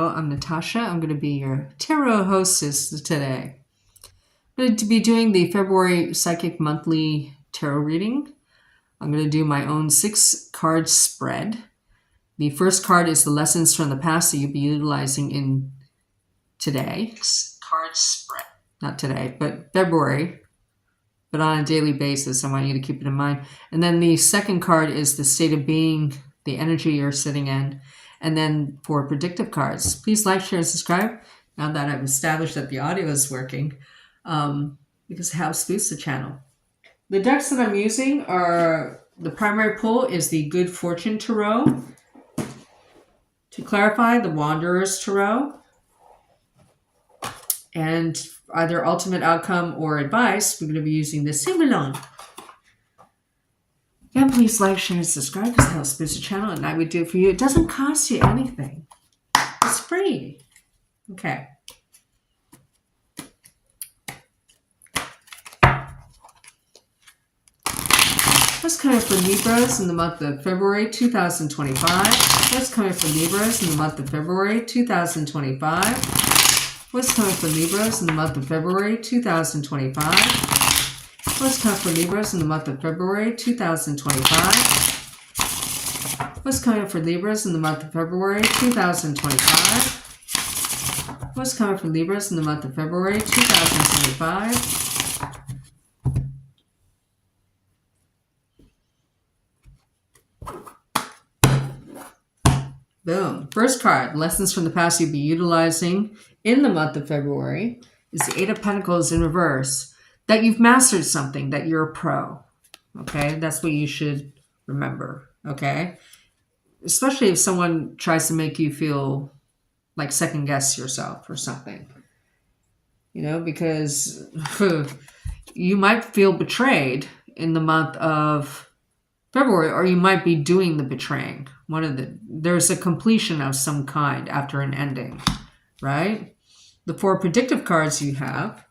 I'm Natasha. I'm going to be your tarot hostess today. I'm going to be doing the February Psychic Monthly Tarot reading. I'm going to do my own 6-card spread. The first card is the lessons from the past that you'll be utilizing in today. 6-card spread. Not today, but February, but on a daily basis. I want you to keep it in mind. And then the second card is the state of being, the energy you're sitting in. And then for predictive cards, please like, share, and subscribe. Now that I've established that the audio is working, because it helps boost the channel. The decks that I'm using are, the primary pull is the Good Fortune Tarot. To clarify, the Wanderer's Tarot. And either ultimate outcome or advice, we're going to be using the Simulon. And please like, share, and subscribe because it helps boost the channel, and I would do it for you. It doesn't cost you anything. It's free. Okay. What's coming for Libras in the month of February 2025? What's coming for Libras in the month of February 2025? What's coming for Libras in the month of February 2025? What's coming for Libras in the month of February 2025? What's coming for Libras in the month of February 2025? What's coming for Libras in the month of February 2025? Boom. First card, lessons from the past you'll be utilizing in the month of February, is the Eight of Pentacles in reverse. That you've mastered something, that you're a pro. Okay? That's what you should remember. Okay? Especially if someone tries to make you feel like second guess yourself or something. You know, because you might feel betrayed in the month of February, or you might be doing the betraying. There's a completion of some kind after an ending, right? The 4 predictive cards you have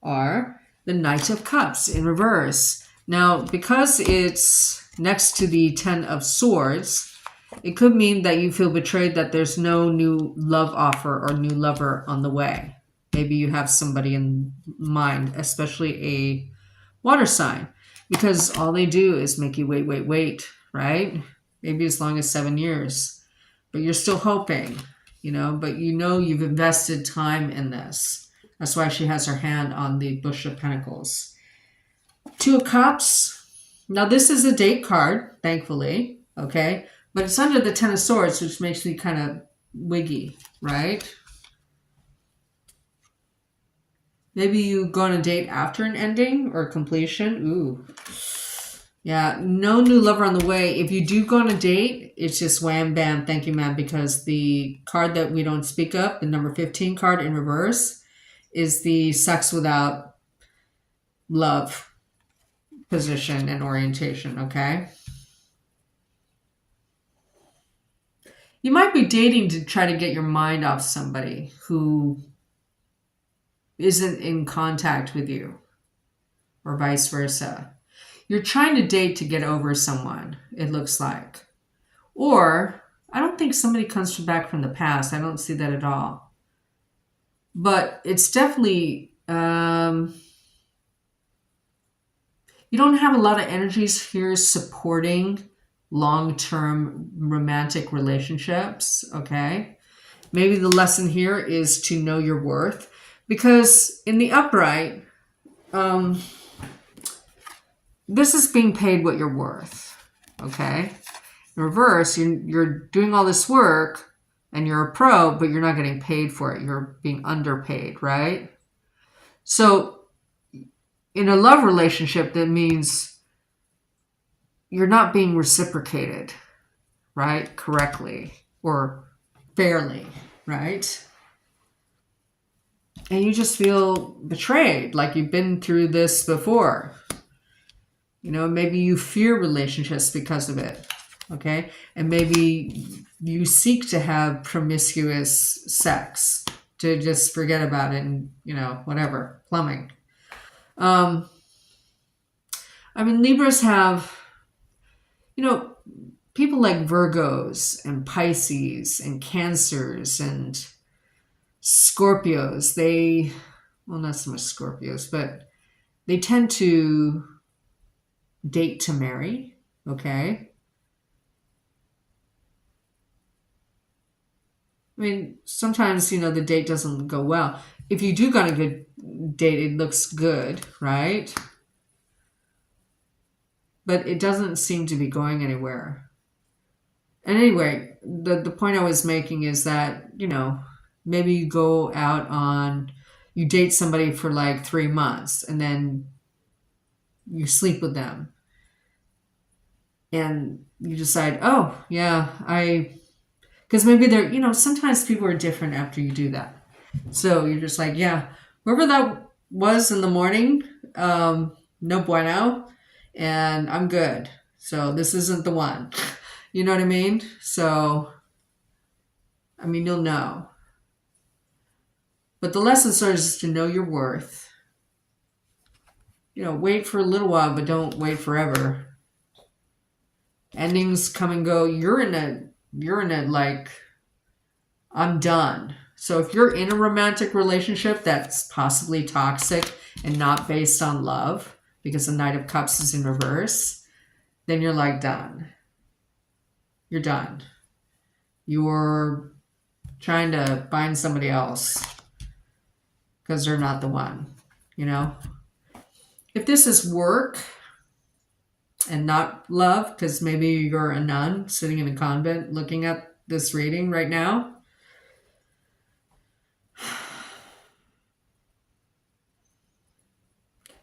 are the Knight of Cups in reverse. Now, because it's next to the 10 of Swords, it could mean that you feel betrayed, that there's no new love offer or new lover on the way. Maybe you have somebody in mind, especially a water sign, because all they do is make you wait, right? Maybe as long as 7 years. But you're still hoping, you know, but you know you've invested time in this. That's why she has her hand on the Bush of Pentacles. 2 of Cups. Now, this is a date card, thankfully, okay? But it's under the 10 of Swords, which makes me kind of wiggy, right? Maybe you go on a date after an ending or completion. Ooh. Yeah, no new lover on the way. If you do go on a date, it's just wham, bam, thank you, ma'am, because the card that we don't speak of, the number 15 card in reverse, is the sex without love position and orientation, okay? You might be dating to try to get your mind off somebody who isn't in contact with you, or vice versa. You're trying to date to get over someone, it looks like. Or, I don't think somebody comes back from the past. I don't see that at all. But it's definitely, you don't have a lot of energies here supporting long-term romantic relationships, okay? Maybe the lesson here is to know your worth. Because in the upright, this is being paid what you're worth, okay? In reverse, you're doing all this work and you're a pro, but you're not getting paid for it. You're being underpaid, right? So in a love relationship, that means you're not being reciprocated, right? Correctly or fairly, right? And you just feel betrayed, like you've been through this before. You know, maybe you fear relationships because of it, okay? And maybe you seek to have promiscuous sex to just forget about it and, you know, whatever, plumbing. I mean, Libras have, you know, people like Virgos and Pisces and Cancers and Scorpios, well, not so much Scorpios, but they tend to date to marry, okay? I mean, sometimes, the date doesn't go well. If you do got a good date, it looks good, right? But it doesn't seem to be going anywhere. And anyway, the point I was making is that, maybe you go out you date somebody for like 3 months and then you sleep with them. And you decide, oh, yeah, because maybe sometimes people are different after you do that. So you're just like, yeah, whoever that was in the morning, no bueno, and I'm good. So this isn't the one. You know what I mean? So, you'll know. But the lesson is to know your worth. Wait for a little while, but don't wait forever. Endings come and go. You're in a like, I'm done. So if you're in a romantic relationship that's possibly toxic and not based on love, because the Knight of Cups is in reverse, then you're like done. You're done. You're trying to find somebody else because they're not the one, If this is work and not love, because maybe you're a nun sitting in a convent looking at this reading right now,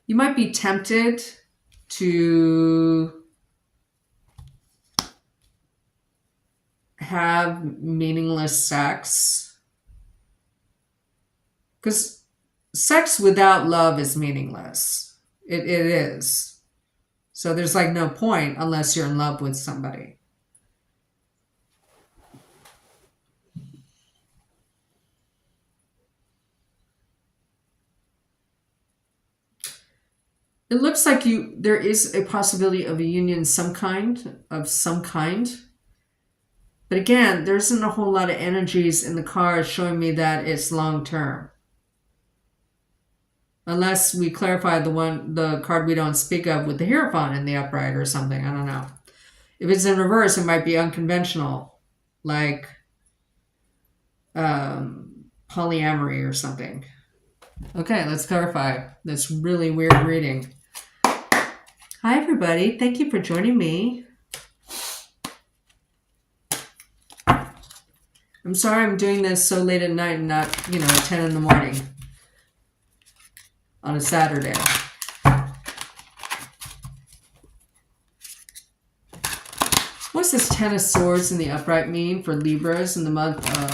you might be tempted to have meaningless sex, because sex without love is meaningless. It is. So there's like no point unless you're in love with somebody. It looks like there is a possibility of a union of some kind. But again, there isn't a whole lot of energies in the cards showing me that it's long term. Unless we clarify the card we don't speak of with the Hierophant in the upright or something. I don't know. If it's in reverse, it might be unconventional, like polyamory or something. Okay, let's clarify this really weird reading. Hi, everybody. Thank you for joining me. I'm sorry I'm doing this so late at night and not, at 10 in the morning on a Saturday. What's this Ten of Swords in the upright mean for Libras in the month of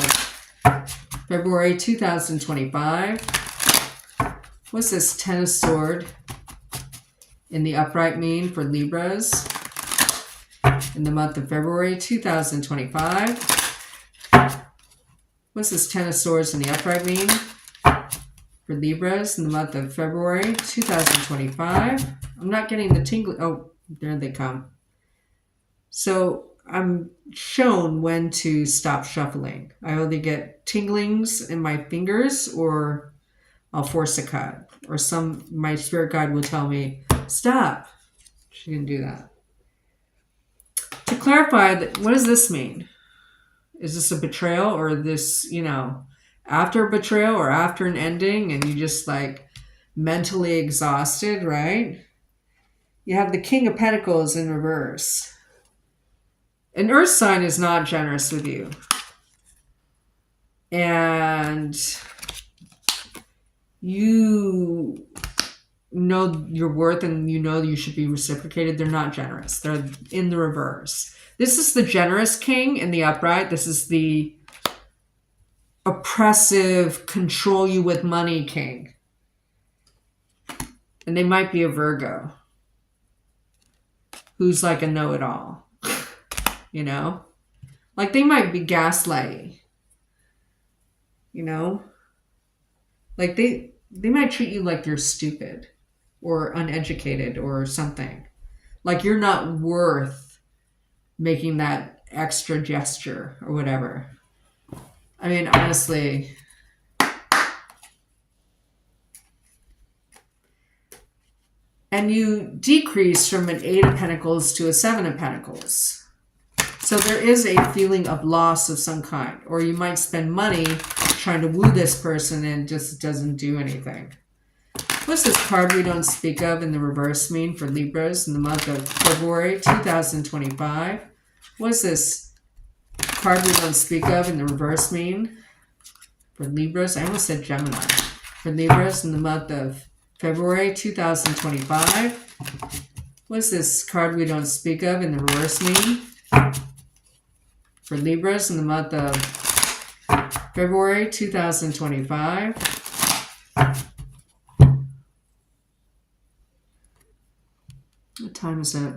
February 2025? What's this Ten of Swords in the upright mean for Libras in the month of February 2025? What's this Ten of Swords in the upright mean for Libras in the month of February 2025? I'm not getting the tingling. Oh, there they come. So I'm shown when to stop shuffling. I either get tinglings in my fingers or I'll force a cut. Or my spirit guide will tell me, stop. She didn't do that. To clarify, what does this mean? Is this a betrayal or this, after a betrayal or after an ending and you just like mentally exhausted, right? You have the King of Pentacles in reverse. An earth sign is not generous with you. And you know your worth and you should be reciprocated. They're not generous. They're in the reverse. This is the generous king in the upright. This is the oppressive, control you with money king. And they might be a Virgo who's like a know-it-all, Like they might be gaslighting, Like they might treat you like you're stupid or uneducated or something. Like you're not worth making that extra gesture or whatever. I mean, honestly, And you decrease from an 8 of Pentacles to a 7 of Pentacles. So there is a feeling of loss of some kind. Or you might spend money trying to woo this person and it just doesn't do anything. What's this card we don't speak of in the reverse mean for Libras in the month of February 2025? What's this card we don't speak of in the reverse mean for Libras? I almost said Gemini. For Libras in the month of February 2025. What's this card we don't speak of in the reverse mean for Libras in the month of February 2025? What time is it?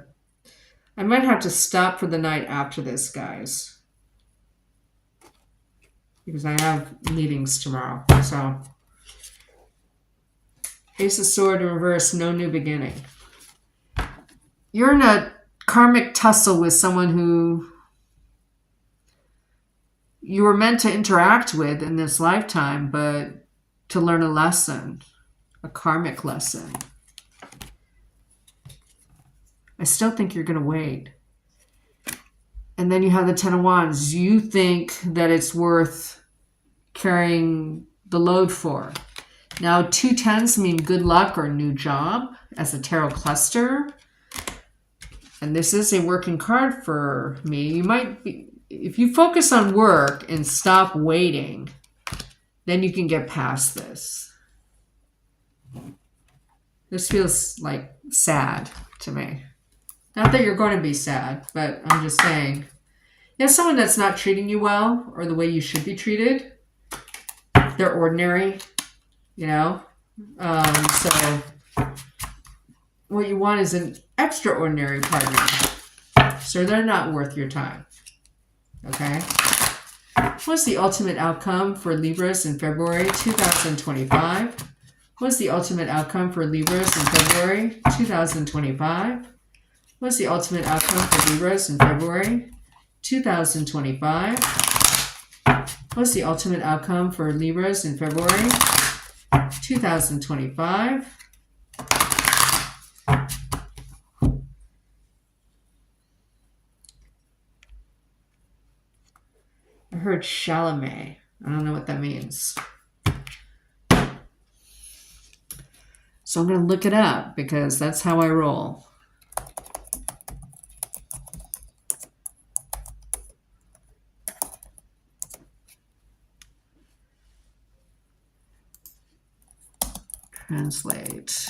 I might have to stop for the night after this, guys, because I have meetings tomorrow. So, Ace of Sword in reverse, no new beginning. You're in a karmic tussle with someone who you were meant to interact with in this lifetime, but to learn a lesson, a karmic lesson. I still think you're going to wait. And then you have the 10 of Wands. You think that it's worth carrying the load for. Now, 2 10s mean good luck or new job as a tarot cluster. And this is a working card for me. You might be, if you focus on work and stop waiting, then you can get past this. This feels like sad to me. Not that you're going to be sad, but I'm just saying. You have someone that's not treating you well or the way you should be treated. They're ordinary, you know. So what you want is an extraordinary partner. So they're not worth your time. Okay? What's the ultimate outcome for Libras in February 2025? What's the ultimate outcome for Libras in February 2025? What's the ultimate outcome for Libras in February 2025? What's the ultimate outcome for Libras in February 2025? I heard Chalamet. I don't know what that means. So I'm going to look it up because that's how I roll. Translate.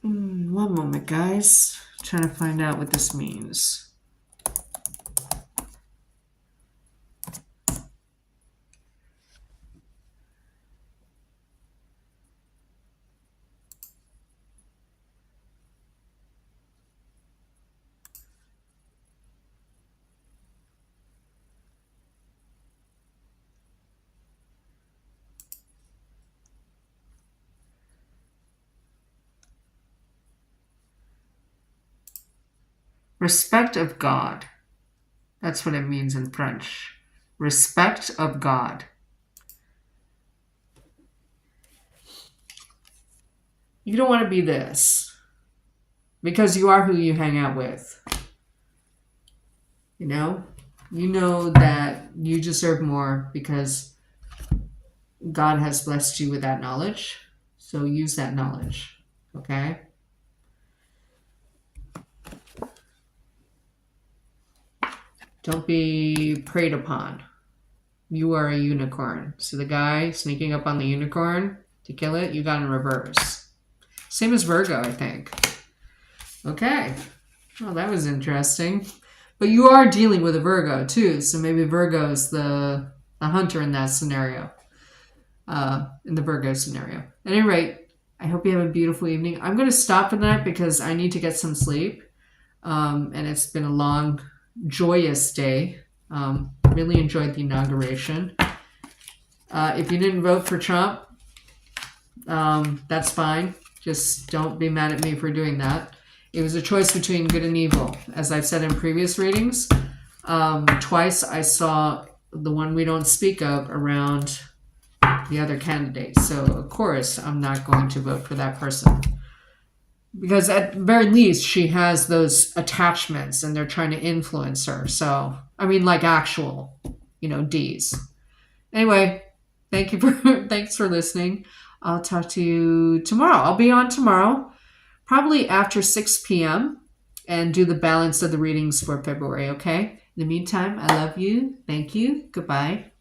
One moment, guys. I'm trying to find out what this means. Respect of God. That's what it means in French. Respect of God. You don't want to be this because you are who you hang out with. You know that you deserve more because God has blessed you with that knowledge. So use that knowledge, okay? Don't be preyed upon. You are a unicorn. So the guy sneaking up on the unicorn to kill it, you got in reverse. Same as Virgo, I think. Okay. Well, that was interesting. But you are dealing with a Virgo too. So maybe Virgo's the hunter in that scenario. In the Virgo scenario. At any rate, I hope you have a beautiful evening. I'm going to stop for the night because I need to get some sleep. And it's been a long, joyous day. Really enjoyed the inauguration. If you didn't vote for Trump, that's fine. Just don't be mad at me for doing that. It was a choice between good and evil. As I've said in previous readings, twice I saw the one we don't speak of around the other candidate. So, of course, I'm not going to vote for that person. Because at the very least, she has those attachments and they're trying to influence her. So, I mean, like actual, D's. Anyway, thanks for listening. I'll talk to you tomorrow. I'll be on tomorrow, probably after 6 p.m. and do the balance of the readings for February, okay? In the meantime, I love you. Thank you. Goodbye.